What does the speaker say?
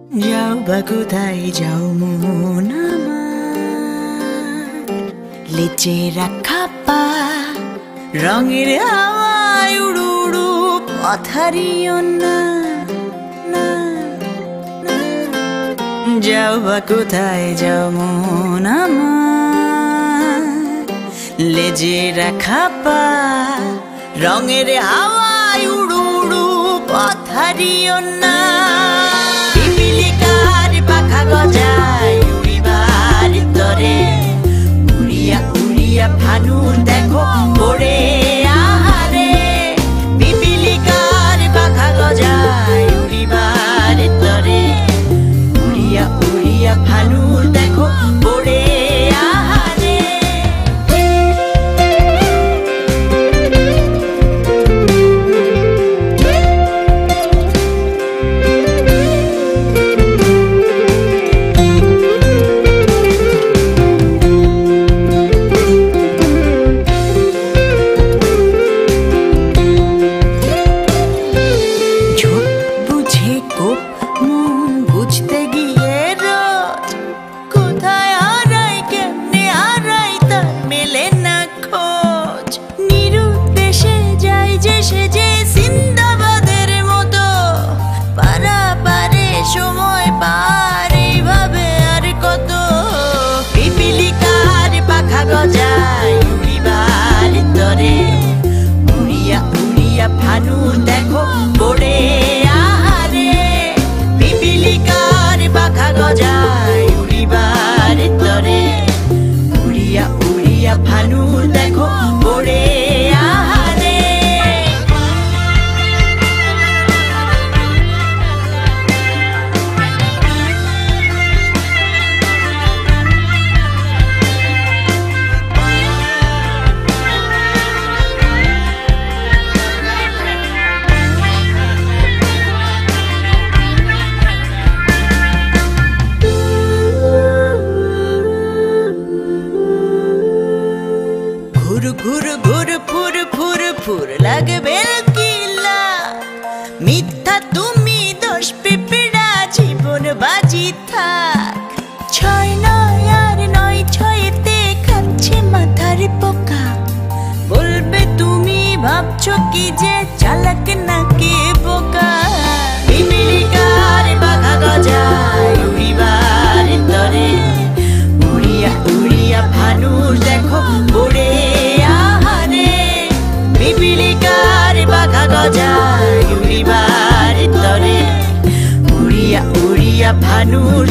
যাও বা কোথায় যাও মন আমার, লেচে রাখা পা রঙের হাওয়ায় উড়ু উড়ু পথারিও না। যাও বা কোথায় যাও মন আমার, লেজে রাখা পা রঙের হাওয়ায় উড়ু উড়ু পথারিও না। পিপিলিকার পাখা গজায় উড়িবার তরে, উড়িয়া উড়িয়া ভানুর দেখো পড়ে আহারে। পিপিলিকার পাখা গজায় উড়িবার তরে, উড়িয়া উড়িয়া ভানুর দেখো পড়ে আহারে। ভানুর দেখো পড়ে আহারে। পিপিলিকার পাখা গজায় উড়িবার তরে, উড়িয়া উড়িয়া ভানুর দেখো পড়ে আহারে। ঘুর ঘুর ফুর ফুর ফুর লাগবে কিলা, মিথ্যা তুমি দোষ পিঁপড়া জীবন বাজি থাক। ছয় নয় আর নয় ছয়েতে খাচ্ছে মাথার পোকা, বলবে তুমি ভাবছো কি যে চালাক নাকি বোকা। পিপিলিকার পাখা গজায় উড়িবার তরে, উড়িয়া উড়িয়া ভানুর দেখো পড়ে আহারে। পিপিলিকার পাখা গজায় উড়িবার তরে, উড়িয়া উড়িয়া ভানুর